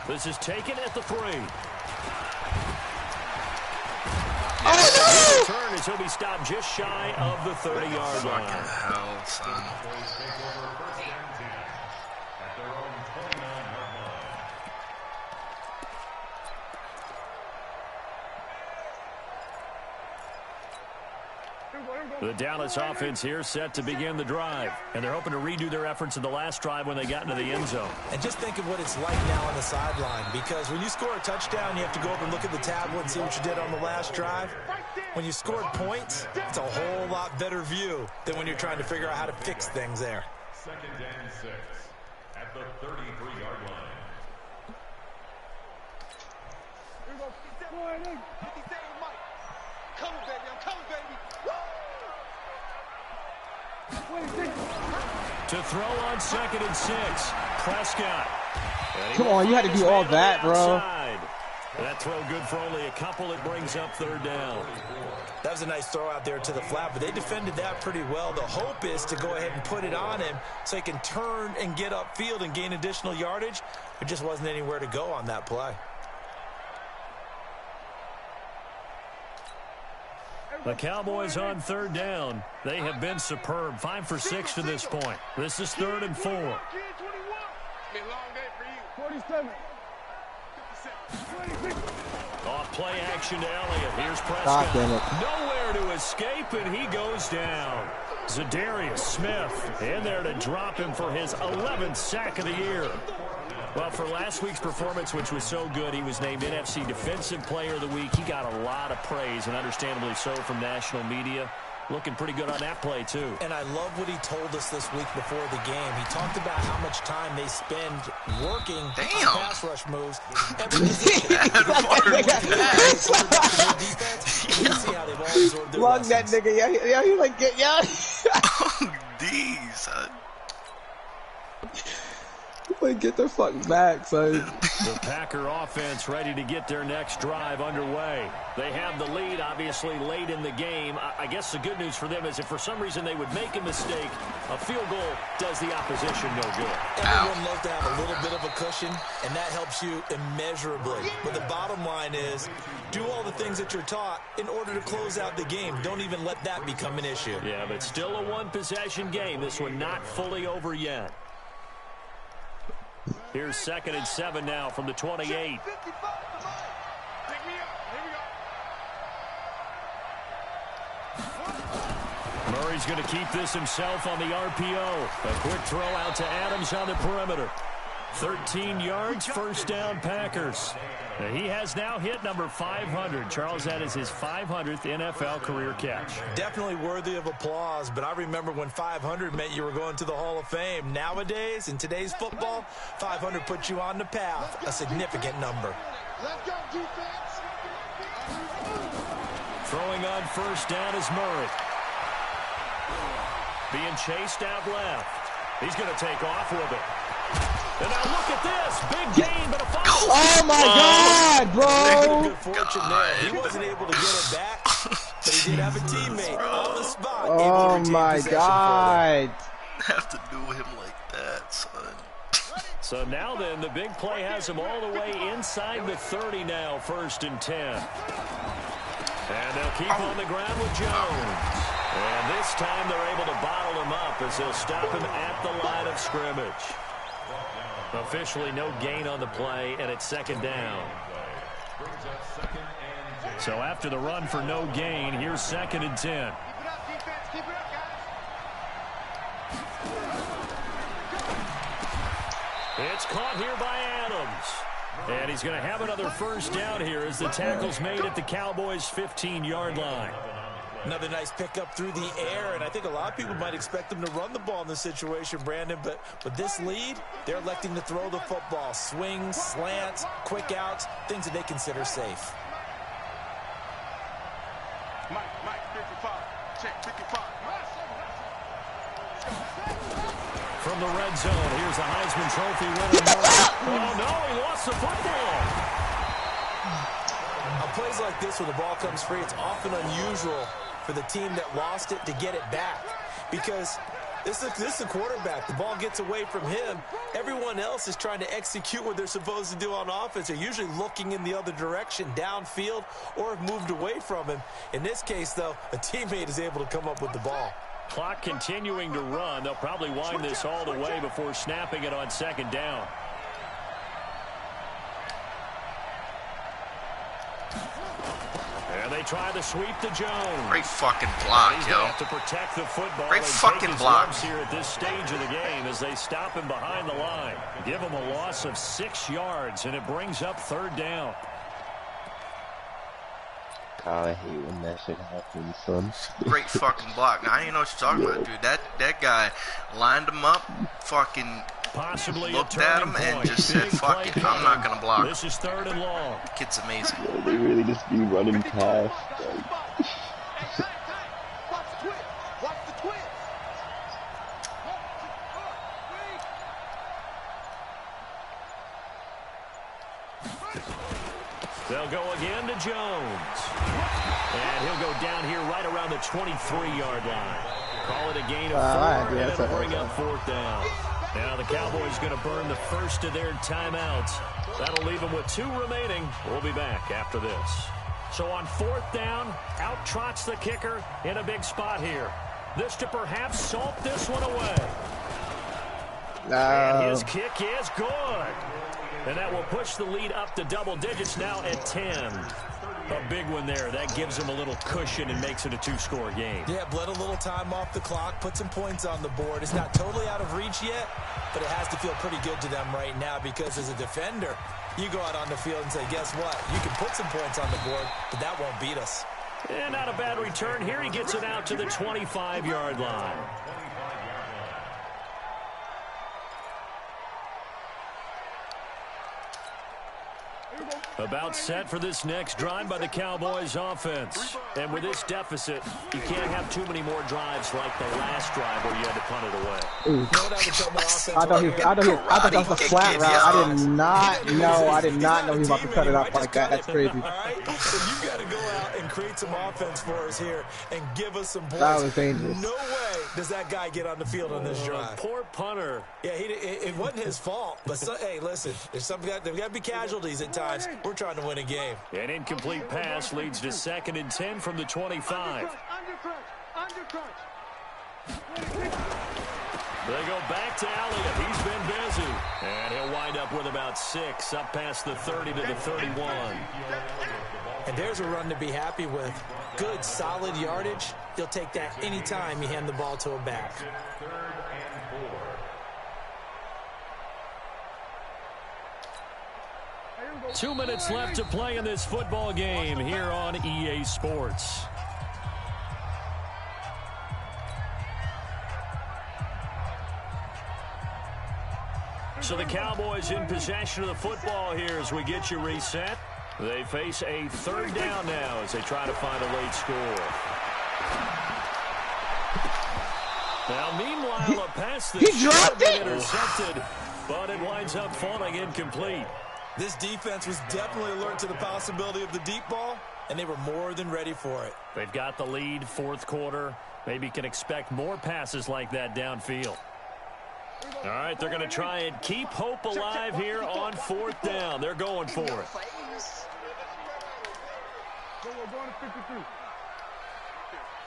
This is taken at the 3. Oh no! Turn as he'll be stopped just shy of the 30-yard line. Fucking hell, son. Cowboys take over 1st and 10 at their own 29-yard line. Here we go, The Dallas offense here set to begin the drive. And they're hoping to redo their efforts in the last drive when they got into the end zone. And just think of what it's like now on the sideline. Because when you score a touchdown, you have to go over and look at the tablet and see what you did on the last drive. When you scored points, it's a whole lot better view than when you're trying to figure out how to fix things there. 2nd and 6 at the 33-yard line. Coming, baby. I'm coming, baby. To throw on 2nd and 6. Prescott. Come on, you had to do all that, bro. That throw good for only a couple. It brings up 3rd down. That was a nice throw out there to the flat, but they defended that pretty well. The hope is to go ahead and put it on him so he can turn and get upfield and gain additional yardage. There just wasn't anywhere to go on that play. The Cowboys on 3rd down. They have been superb. 5 for 6 to this point. This is 3rd and 4. Been a long day for you. 47. Off play action to Elliott. Here's Prescott. Nowhere to escape, and he goes down. Zadarius Smith in there to drop him for his 11th sack of the year. Well, for last week's performance, which was so good, he was named NFC Defensive Player of the Week. He got a lot of praise, and understandably so, from national media. Looking pretty good on that play, too. And I love what he told us this week before the game. He talked about how much time they spend working on pass rush moves. And Lug that nigga, yo, he like, get, yo. D, son. Like, get the fuck back, son. The Packer offense ready to get their next drive underway. They have the lead, obviously, late in the game. I guess the good news for them is if for some reason they would make a mistake, a field goal does the opposition no good. Everyone loves to have a little bit of a cushion, and that helps you immeasurably. But the bottom line is, do all the things that you're taught in order to close out the game. Don't even let that become an issue. Yeah, but still a one-possession game. This one not fully over yet. Here's 2nd and 7 now from the 28. Murray's going to keep this himself on the RPO. A quick throw out to Adams on the perimeter. 13 yards, 1st down Packers. He has now hit number 500. Charles, that is his 500th NFL career catch. Definitely worthy of applause, but I remember when 500 meant you were going to the Hall of Fame. Nowadays, in today's football, 500 puts you on the path, a significant number. Let's go, defense. Throwing on 1st down is Murray. Being chased out left. He's going to take off with it. And now look at this. Big gain, but a fumble. Oh, my God, bro. Good fortune there. He wasn't able to get it back, but he did have a teammate on the spot. Oh, my God. Have to do him like that, son. So now then, the big play has him all the way inside the 30 now, 1st and 10. And they'll keep on the ground with Jones. And this time they're able to bottle him up as they'll stop him at the line of scrimmage. Officially no gain on the play, and it's 2nd down. So after the run for no gain, here's 2nd and 10. Keep it up, defense. Keep it up, guys. It's caught here by Adams. And he's going to have another 1st down here as the tackle's made at the Cowboys' 15-yard line. Another nice pickup through the air, and I think a lot of people might expect them to run the ball in this situation, Brandon, but with this lead, they're electing to throw the football. Swings, slants, quick outs, things that they consider safe. Mike, 55. Check, 55. From the red zone, here's the Heisman Trophy winner. Oh, no, he lost the football. Plays like this, when the ball comes free, it's often unusual for the team that lost it to get it back, because this is a quarterback. The ball gets away from him. Everyone else is trying to execute what they're supposed to do on offense. They're usually looking in the other direction, downfield, or have moved away from him. In this case, though, a teammate is able to come up with the ball. Clock continuing to run. They'll probably wind this all the way before snapping it on 2nd down. And they They try to sweep to Jones. Great fucking block, He's yo. gonna have to protect the football. Great and fucking take his block. lumps here at this stage of the game as they stop him behind the line. Give him a loss of 6 yards, and it brings up 3rd down. God, I hate when that shit happens, son. Great fucking block. Now, I ain't know what you're talking about, dude. That guy lined him up, fucking Possibly looked a at him turning and point. just said, Big fuck play it, I'm not gonna block. This is 3rd and long. Kid's amazing. Yeah, they really just be running past. Like, Watch the twist. They'll go again to Jones. And he'll go down here right around the 23-yard line. Call it a gain of 4, and it'll bring up 4th down. Now the Cowboys going to burn the first of their timeouts. That'll leave them with 2 remaining. We'll be back after this. So on 4th down, out trots the kicker in a big spot here. This to perhaps salt this one away. And his kick is good. And that will push the lead up to double digits now at 10. A big one there. That gives them a little cushion and makes it a 2-score game. Yeah, bled a little time off the clock, put some points on the board. It's not totally out of reach yet, but it has to feel pretty good to them right now because as a defender, you go out on the field and say, guess what? You can put some points on the board, but that won't beat us. And not a bad return here. He gets it out to the 25-yard line. About set for this next drive by the Cowboys offense. And with this deficit, you can't have too many more drives like the last drive where you had to punt it away. I thought that was a flat route. I did not know he was about to cut it off like that. That's crazy. All right? So you got to go out and create some offense for us here and give us some points. That was dangerous. No way does that guy get on the field on this drive. Poor punter. Yeah, it wasn't his fault. But, hey, listen, there's got to be casualties at times. We're trying to win a game. An incomplete pass leads to 2nd and 10 from the 25. They go back to Elliott. He's been busy. And he'll wind up with about 6, up past the 30 to the 31. And there's a run to be happy with. Good, solid yardage. He'll take that anytime you hand the ball to a back. 2 minutes left to play in this football game here on EA Sports. So the Cowboys in possession of the football here as we get you reset. They face a 3rd down now as they try to find a late score. Now, meanwhile, a pass that He dropped it! Intercepted, but it winds up falling incomplete. This defense was definitely alert to the possibility of the deep ball, and they were more than ready for it. They've got the lead, 4th quarter. Maybe can expect more passes like that downfield. All right, they're going to try and keep hope alive here on 4th down. They're going for it. We're going to 53.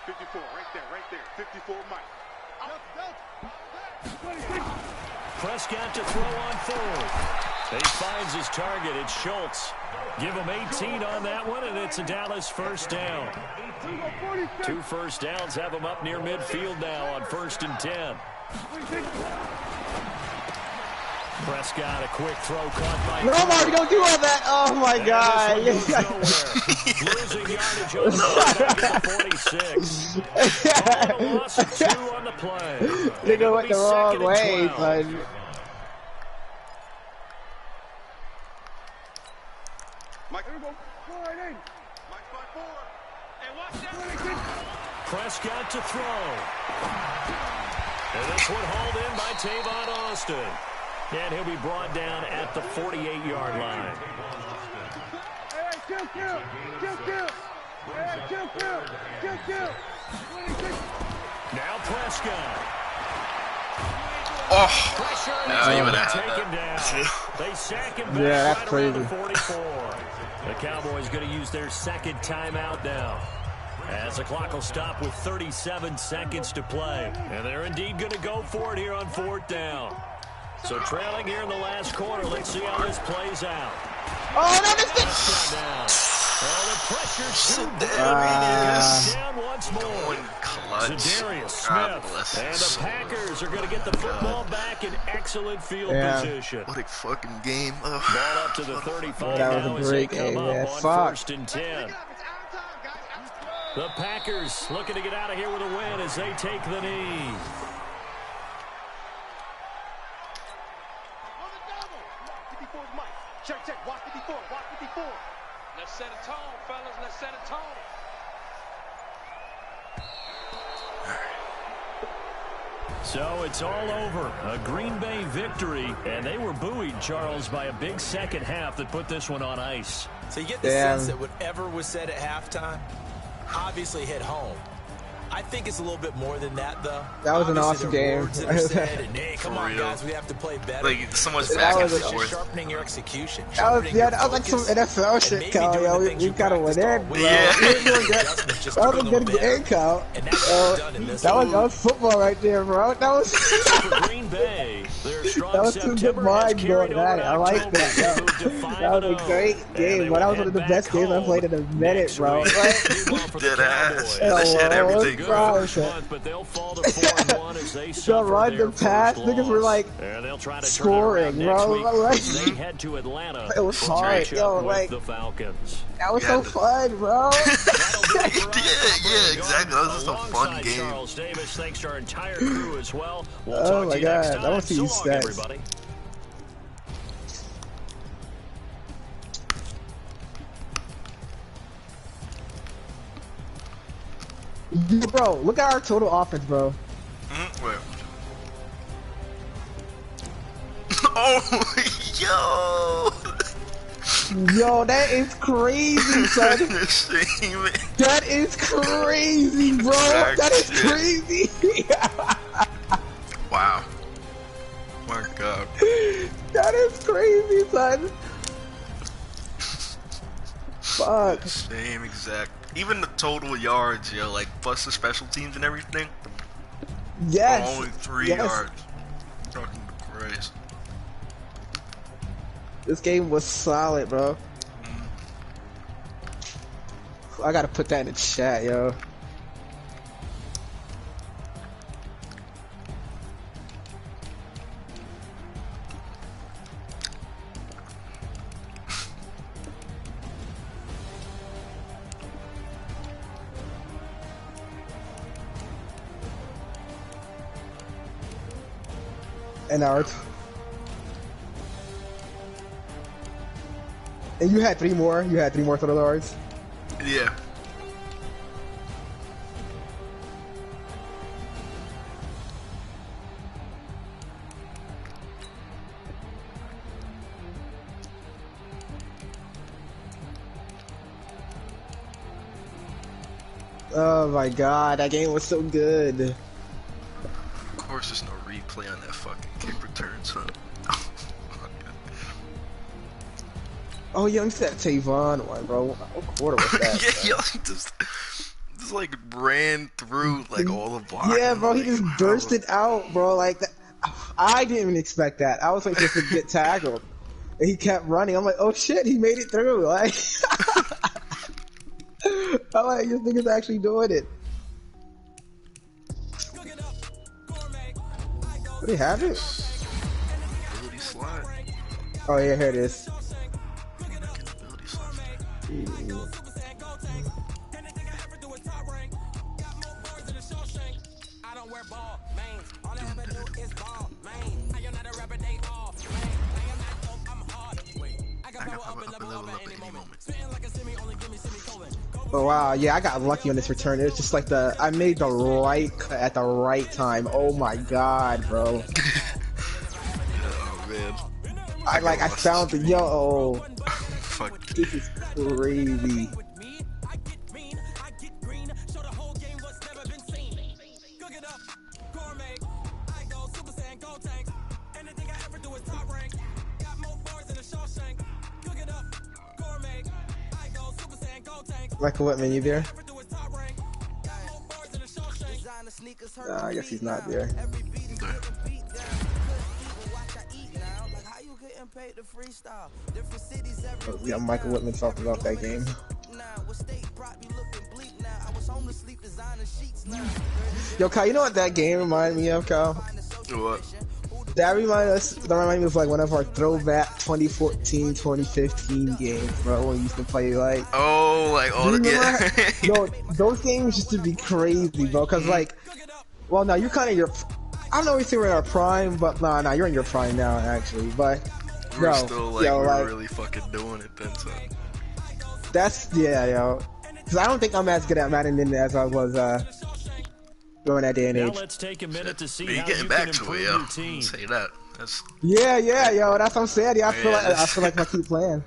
54, right there. 54, Mike. Prescott to throw on 4th. He finds his target. It's Schultz. Give him 18 on that one, and it's a Dallas 1st down. 2 first downs have him up near midfield now on 1st and 10. Prescott, a quick throw caught by... No, Marty, don't do all that. Oh, my God. Losing yardage on the 46. A loss of 2 on the play. They go went the wrong way, but... Mike, here we go. 4 in. Mike, 5-4. Hey, watch that. Prescott to throw. And this one hauled in by Tavon Austin. And he'll be brought down at the 48-yard line. Hey, kill. Hey, kill. Now Prescott. Oh, no, you would have taken down. They sack him back that's right crazy. around the 44. The Cowboys going to use their 2nd timeout now, as the clock will stop with 37 seconds to play. And they're indeed going to go for it here on 4th down. So trailing here in the last quarter. Let's see how this plays out. Oh, that is the... Down once more. Clutch. Smith. And the Packers are going to get the football back in excellent field position. What a fucking game. Ball up to the 35 that now was as a they great come game, man. up on Fuck. 1st and 10. The Packers looking to get out of here with a win as they take the knee. Check, check, watch 54, watch 54. Let's set a tone, fellas, let's set a tone. So it's all over. A Green Bay victory, and they were buoyed, Charles, by a big second half that put this one on ice. So you get the sense that whatever was said at halftime obviously hit home. I think it's a little bit more than that, though. That was an awesome game. Hey, come on, guys, we have to play better. Like, someone's back and forth. Sharpening your execution. That was like some NFL shit, Kyle. Yo, we gotta win in, bro. Yeah. That was a good game, Kyle. That was football right there, bro. That was Green Bay. that was some good mind going at it. I like that. That was a great game, but that was one of the best games I played in a minute, bro. Dead ass. That shit had everything. But they'll fall to 4-1 as they the run, the pass, niggas were like scoring, bro. Like, they head to Atlanta. It was hard, yo. Like the Falcons. That was so fun, bro. Yeah, exactly. That was just a fun game. Charles Davis, thanks to our entire crew as well. We'll Oh talk my to you next God, time. I want to see So these long, stats. everybody. Bro, look at our total offense, bro. Wait. Oh, yo. Yo, that is crazy, son. That is crazy, bro. That is crazy. Wow. My God. That is crazy, son. Fuck. Same exact. Even the total yards, yo, like plus the special teams and everything. Yes. Only 3 yards. Fucking Christ. This game was solid, bro. I gotta put that in the chat, yo. And ours. And you had 3 more. You had 3 more total yards. Yeah. Oh my God, that game was so good. Of course, there's no replay on that fucking kick return, son. Oh, young said Tavon one, bro. What quarter was that? Yeah, yo, just like ran through like all the blocks. Yeah, bro, he just bursted out, bro. Like that. I didn't even expect that. I was like just to get tackled, and he kept running. I'm like, oh shit, he made it through. Like, I'm like, this nigga's actually doing it. Do they have it? Ability slot. Oh yeah, here it is. Ability slot. Oh wow, yeah, I got lucky on this return. It's just like I made the right cut at the right time. Oh my God, bro. Oh man. I found the Fuck. This is crazy. Michael Whitman, you there? I guess he's not there. Oh, yeah, Michael Whitman talked about that game. Yo, Kyle, you know what that game reminded me of, Kyle? What? That reminded me of like one of our throwback 2014, 2015 games, bro, when we used to play like. Oh, like all the yeah. Yo, those games used to be crazy, bro. Cause like, well, now you're kind of I don't know if you're in our prime, but nah, you're in your prime now, actually. But we're still like yo, we're really fucking doing it then, son. That's yo. Cause I don't think I'm as good at Madden as I was during that day and age. Now let's take a minute to see You're how getting you back can to improve it, yo. your team. Say that. That's yeah, yo. That's what I'm saying. Yeah, I feel like I keep playing.